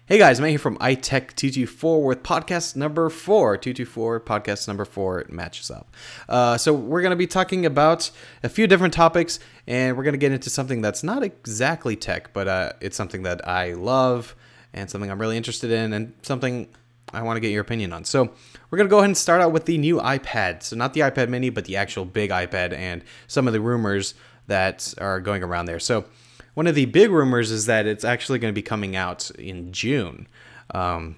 Hey guys, Matt here from iTech224 with podcast number 4. 224, podcast number 4, it matches up. So we're going to be talking about a few different topics, and we're going to get into something that's not exactly tech, but it's something that I love and something I'm really interested in and something I want to get your opinion on. So we're going to go ahead and start out with the new iPad. So not the iPad mini, but the actual big iPad and some of the rumors that are going around there. So one of the big rumors is that it's actually going to be coming out in June. That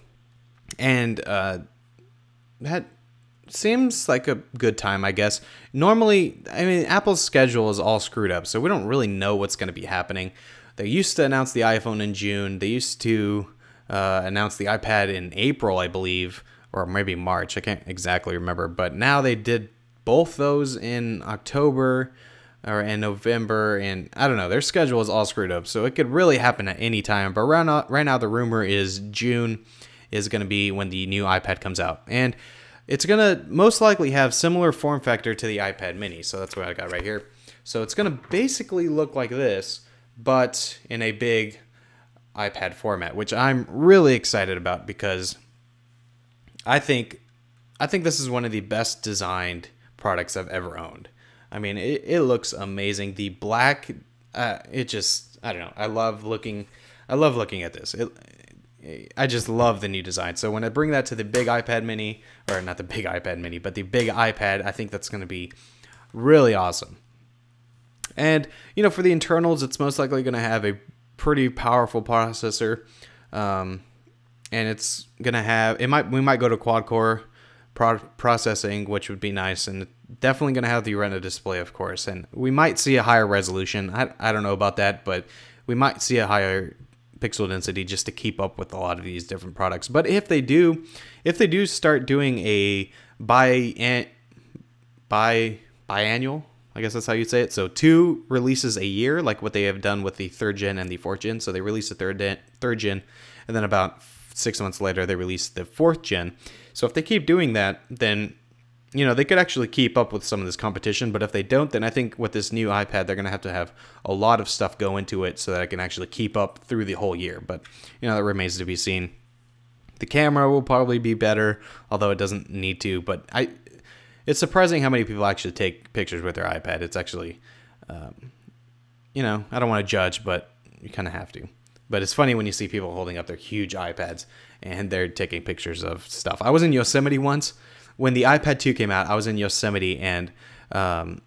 seems like a good time, I guess. Normally, I mean, Apple's schedule is all screwed up, so we don't really know what's going to be happening. They used to announce the iPhone in June. They used to announce the iPad in April, I believe, or maybe March. I can't exactly remember. But now they did both those in October or in November, and I don't know, their schedule is all screwed up, so it could really happen at any time. But right now the rumor is June is going to be when the new iPad comes out, and it's going to most likely have similar form factor to the iPad mini. So that's what I got right here. So it's going to basically look like this, but in a big iPad format, which I'm really excited about because I think this is one of the best designed products I've ever owned. I mean, it looks amazing. The black, I don't know. I love looking at this. I just love the new design. So when I bring that to the big iPad mini, or not the big iPad mini, but the big iPad, I think that's going to be really awesome. And, you know, for the internals, it's most likely going to have a pretty powerful processor. And it's going to have, we might go to quad core processing, which would be nice, and definitely going to have the Retina display, of course, and we might see a higher resolution. I don't know about that, but we might see a higher pixel density just to keep up with a lot of these different products. But if they do start doing a biannual, I guess that's how you say it, so 2 releases a year, like what they have done with the 3rd gen and the 4th gen. So they release the third gen, and then about 6 months later they release the 4th gen. So if they keep doing that, then, you know, they could actually keep up with some of this competition. But if they don't, then I think with this new iPad, they're going to have a lot of stuff go into it so that I can actually keep up through the whole year. But, you know, that remains to be seen. The camera will probably be better, although it doesn't need to. But it's surprising how many people actually take pictures with their iPad. It's actually, you know, I don't want to judge, but you kind of have to. But it's funny when you see people holding up their huge iPads and they're taking pictures of stuff. I was in Yosemite once. When the iPad 2 came out, I was in Yosemite, and I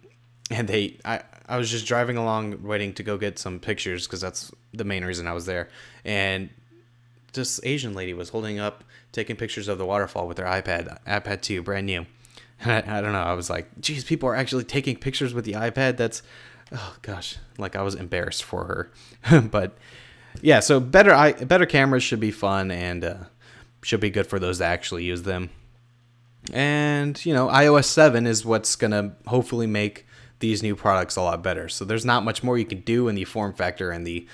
was just driving along waiting to go get some pictures because that's the main reason I was there. And this Asian lady was holding up, taking pictures of the waterfall with her iPad 2, brand new. And I don't know, I was like, geez, people are actually taking pictures with the iPad. That's, oh gosh, like I was embarrassed for her. But yeah, so better cameras should be fun and should be good for those that actually use them. And, you know, iOS 7 is what's going to hopefully make these new products a lot better. So there's not much more you can do in the form factor and the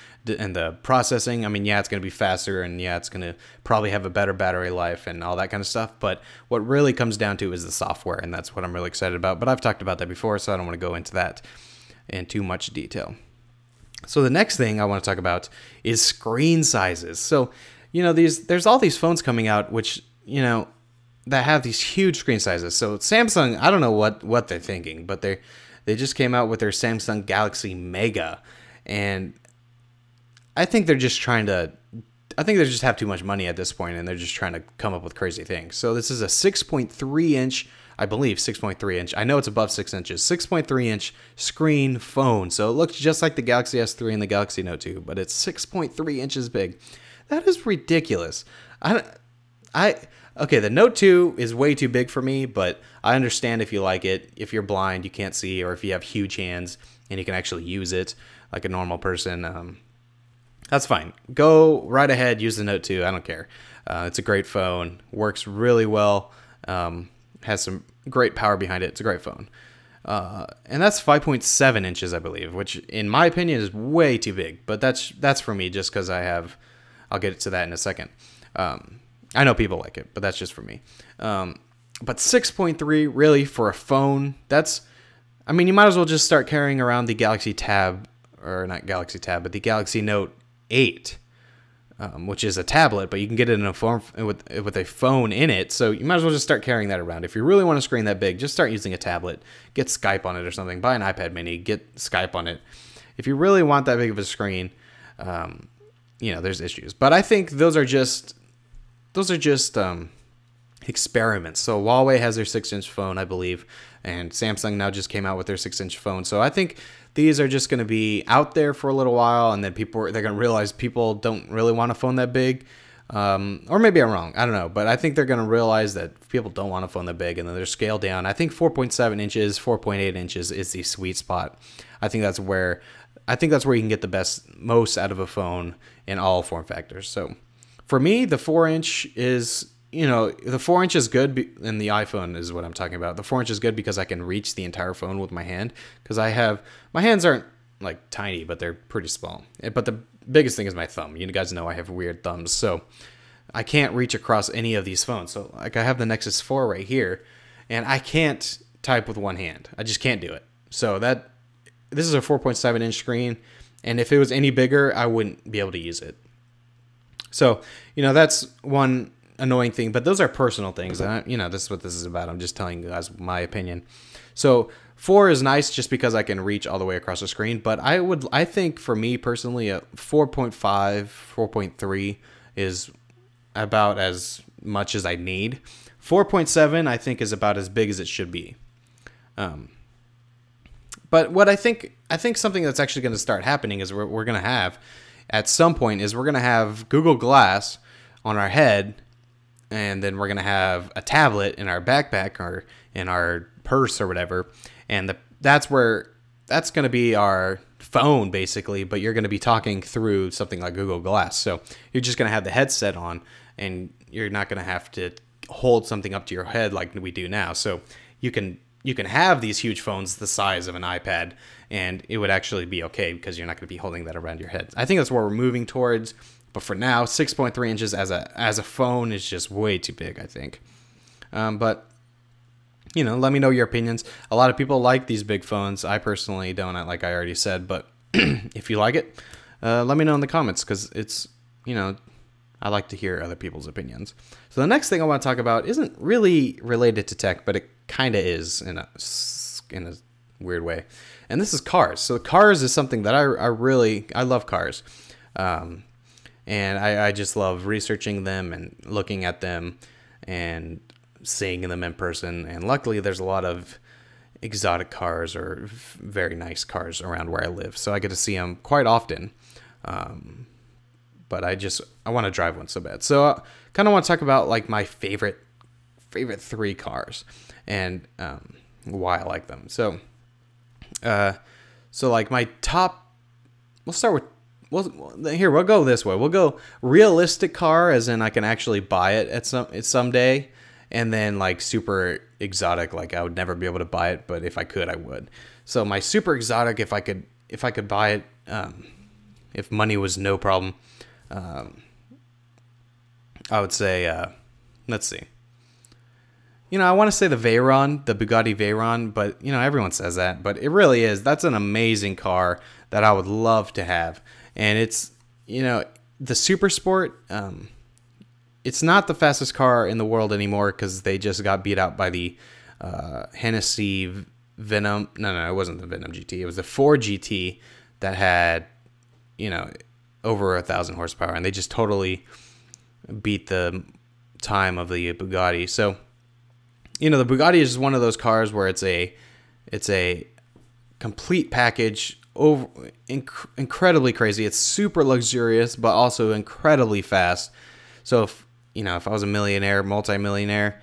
processing. I mean, yeah, it's going to be faster, and yeah, it's going to probably have a better battery life and all that kind of stuff. But what really comes down to is the software, and that's what I'm really excited about. But I've talked about that before, so I don't want to go into that in too much detail. So the next thing I want to talk about is screen sizes. So, you know, there's all these phones coming out which, you know, that have these huge screen sizes. So Samsung, I don't know what they're thinking, but they just came out with their Samsung Galaxy Mega, and I think they just have too much money at this point, and they're just trying to come up with crazy things. So this is a 6.3 inch, I believe 6.3 inch. I know it's above 6 inches. 6.3 inch screen phone. So it looks just like the Galaxy S3 and the Galaxy Note 2, but it's 6.3 inches big. That is ridiculous. Okay, the Note 2 is way too big for me, but I understand if you like it. If you're blind, you can't see, or if you have huge hands and you can actually use it like a normal person, that's fine. Go right ahead, use the Note 2. I don't care. It's a great phone. Works really well. Has some great power behind it. It's a great phone. And that's 5.7 inches, I believe, which in my opinion is way too big. But that's for me just because I'll get to that in a second. I know people like it, but that's just for me. But 6.3, really, for a phone, I mean, you might as well just start carrying around the Galaxy Tab, or not Galaxy Tab, but the Galaxy Note 8. which is a tablet, but you can get it in a form with a phone in it. So you might as well just start carrying that around. If you really want a screen that big, just start using a tablet. Get Skype on it or something. Buy an iPad mini. Get Skype on it. If you really want that big of a screen, there's issues. But I think those are just experiments. So Huawei has their 6-inch phone, I believe, and Samsung now just came out with their 6-inch phone. So I think these are just going to be out there for a little while, and then they're going to realize people don't really want a phone that big. Or maybe I'm wrong. I don't know. But I think they're going to realize that people don't want a phone that big, and then they're scaled down. I think 4.7 inches, 4.8 inches is the sweet spot. I think that's where you can get the most out of a phone in all form factors. So for me, the 4-inch is, the 4-inch is good, and the iPhone is what I'm talking about. The 4-inch is good because I can reach the entire phone with my hand, because my hands aren't like tiny, but they're pretty small. But the biggest thing is my thumb. You guys know I have weird thumbs, so I can't reach across any of these phones. So like I have the Nexus 4 right here, and I can't type with one hand. I just can't do it. So this is a 4.7-inch screen, and if it was any bigger, I wouldn't be able to use it. So, that's one annoying thing, but those are personal things. And this is what this is about. I'm just telling you guys my opinion. So 4 is nice just because I can reach all the way across the screen, but I think for me personally, a 4.5, 4.3 is about as much as I need. 4.7 I think is about as big as it should be. But what I think something that's actually going to start happening is we're going to have at some point is we're going to have Google Glass on our head, and then we're going to have a tablet in our backpack or in our purse or whatever, and that's going to be our phone basically, but you're going to be talking through something like Google Glass. So you're just going to have the headset on, and you're not going to have to hold something up to your head like we do now. So you can have these huge phones the size of an iPad, and it would actually be okay because you're not going to be holding that around your head. I think that's what we're moving towards. But for now, 6.3 inches as a phone is just way too big, I think. But let me know your opinions. A lot of people like these big phones. I personally don't, like I already said. But if you like it, let me know in the comments, because it's I like to hear other people's opinions. So the next thing I want to talk about isn't really related to tech, but it kind of is in a weird way. And this is cars. So cars is something that I love cars. And I just love researching them and looking at them and seeing them in person. And luckily, there's a lot of exotic cars or very nice cars around where I live, so I get to see them quite often. But I want to drive one so bad. So I kind of want to talk about like my favorite 3 cars and why I like them. So like my top, we'll start with. We'll go this way. We'll go realistic car, as in I can actually buy it at someday, and then like super exotic, like I would never be able to buy it, but if I could, I would. So my super exotic, if I could buy it, if money was no problem, I would say, let's see. I want to say the Veyron, the Bugatti Veyron, but everyone says that, but it really is. That's an amazing car that I would love to have. And it's, the Super Sport, it's not the fastest car in the world anymore because they just got beat out by the Hennessy Venom. No, it wasn't the Venom GT. It was the Ford GT that had, over 1,000 horsepower. And they just totally beat the time of the Bugatti. So, the Bugatti is one of those cars where it's a complete package. Incredibly crazy. It's super luxurious, but also incredibly fast. So if I was a millionaire, multi-millionaire,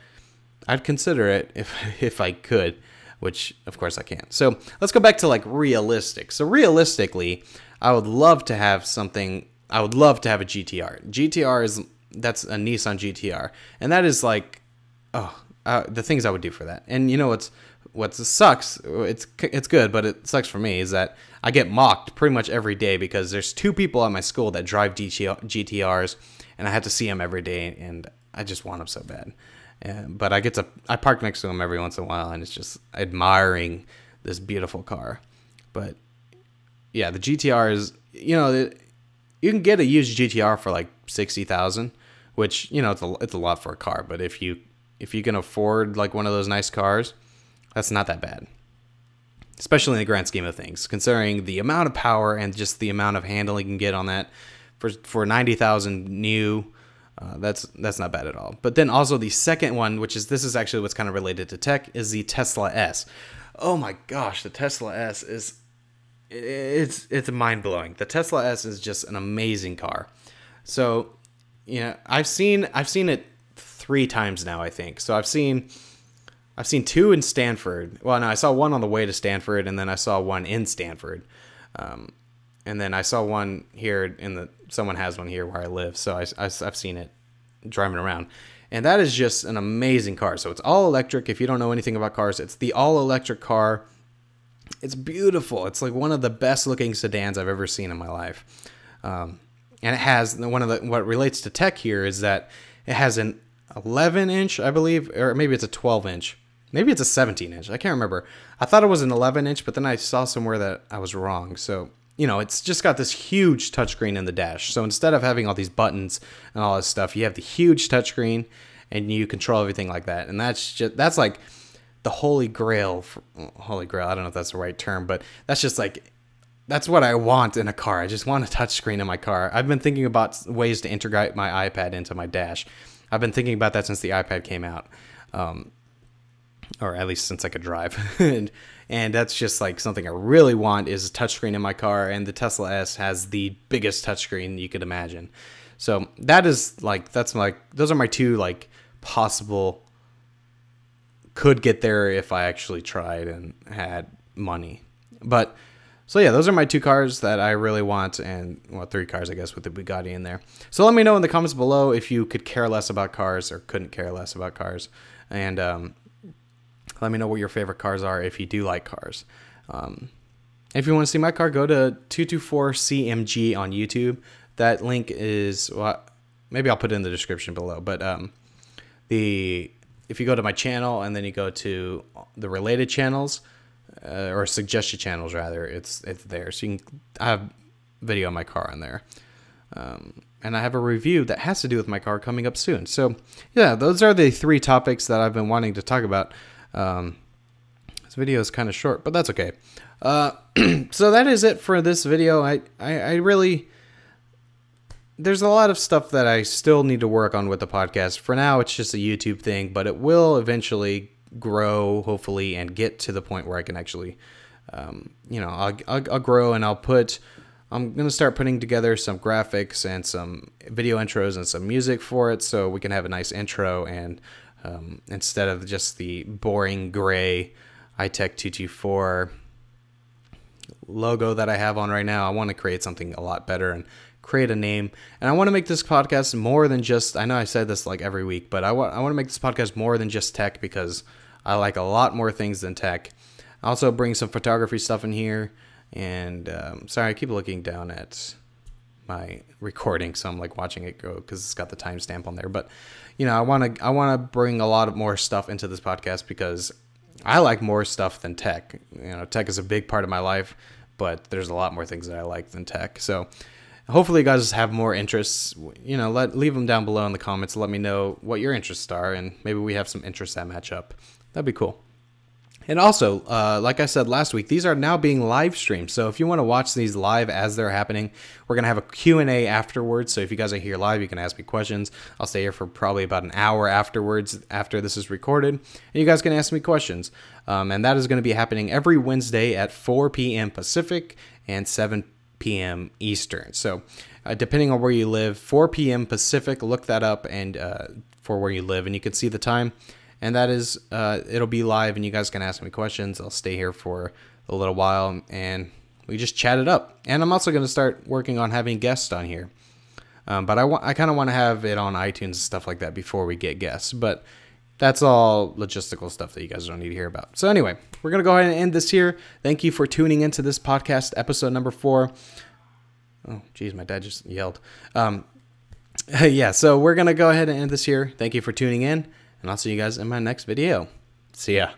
I'd consider it if I could, which of course I can't. So let's go back to like realistic. So realistically, I would love to have something. I would love to have a GTR. That's a Nissan GTR, and that is like, the things I would do for that. And what sucks, it's good, but it sucks for me, is that I get mocked pretty much every day because there's 2 people at my school that drive GTRs, and I have to see them every day, and I just want them so bad. But I park next to them every once in a while, and it's just admiring this beautiful car. But yeah, the GTR is, you can get a used GTR for like $60,000, which, you know, it's a lot for a car. But if you can afford like one of those nice cars, that's not that bad, especially in the grand scheme of things, considering the amount of power and just the amount of handling you can get on that for 90,000 new. That's not bad at all. But then also the second one, this is actually what's kind of related to tech, is the Tesla S. Oh my gosh, the Tesla S it's mind blowing. The Tesla S is just an amazing car. So, you know, I've seen it 3 times now, I think. So I've seen 2 in Stanford. Well, no, I saw one on the way to Stanford, and then I saw one in Stanford. And then I saw one here someone has one here where I live. So I've seen it driving around. And that is just an amazing car. So it's all electric. If you don't know anything about cars, it's the all electric car. It's beautiful. It's like one of the best looking sedans I've ever seen in my life. And it has what relates to tech here is that it has an 11-inch, I believe, or maybe it's a 12-inch. Maybe it's a 17-inch. I can't remember. I thought it was an 11-inch, but then I saw somewhere that I was wrong. So, you know, it's just got this huge touchscreen in the dash. So instead of having all these buttons and all this stuff, you have the huge touchscreen and you control everything like that. And that's like the holy grail. Holy grail, I don't know if that's the right term, but that's just like, that's what I want in a car. I just want a touchscreen in my car. I've been thinking about ways to integrate my iPad into my dash. I've been thinking about that since the iPad came out. Or at least since I could drive. and that's just like something I really want is a touchscreen in my car, and the Tesla S has the biggest touchscreen you could imagine. So those are my 2 like possible, could get there if I actually tried and had money. But so yeah, those are my 2 cars that I really want, and 3 cars I guess with the Bugatti in there. So let me know in the comments below if you could care less about cars or couldn't care less about cars, and let me know what your favorite cars are if you do like cars. If you want to see my car, go to 224 CMG on YouTube. That link is, well, maybe I'll put it in the description below. But if you go to my channel and then you go to the related channels, or suggested channels rather, it's there. So I have video of my car on there. And I have a review that has to do with my car coming up soon. So yeah, those are the 3 topics that I've been wanting to talk about. This video is kind of short, but that's okay. So that is it for this video. I really, there's a lot of stuff that I still need to work on with the podcast. For now, it's just a YouTube thing, but it will eventually grow, hopefully, and get to the point where I can actually, you know, I'll grow, and I'm going to start putting together some graphics and some video intros and some music for it, so we can have a nice intro, and instead of just the boring gray iTech224 logo that I have on right now, I want to create something a lot better and create a name. And I want to make this podcast more than just, I know I said this like every week, but I want to make this podcast more than just tech, because I like a lot more things than tech. I also bring some photography stuff in here. And sorry, I keep looking down at my recording, so I'm like watching it go because it's got the timestamp on there. But you know, I want to bring a lot of more stuff into this podcast because I like more stuff than tech. You know, tech is a big part of my life, but there's a lot more things that I like than tech. So hopefully you guys have more interests. You know, leave them down below in the comments. Let me know what your interests are, and maybe we have some interests that match up. That'd be cool. And also, like I said last week, these are now being live streamed. So if you want to watch these live as they're happening, we're going to have a Q&A afterwards. So if you guys are here live, you can ask me questions. I'll stay here for probably about an hour afterwards after this is recorded. And you guys can ask me questions. And that is going to be happening every Wednesday at 4 p.m. Pacific and 7 p.m. Eastern. So depending on where you live, 4 p.m. Pacific, look that up and for where you live, and you can see the time. And that is, it'll be live, and you guys can ask me questions. I'll stay here for a little while, and we just chat it up. And I'm also going to start working on having guests on here. But I kind of want to have it on iTunes and stuff like that before we get guests. But that's all logistical stuff that you guys don't need to hear about. So anyway, we're going to go ahead and end this here. Thank you for tuning into this podcast, episode number 4. Oh, geez, my dad just yelled. Yeah, so we're going to go ahead and end this here. Thank you for tuning in. And I'll see you guys in my next video. See ya.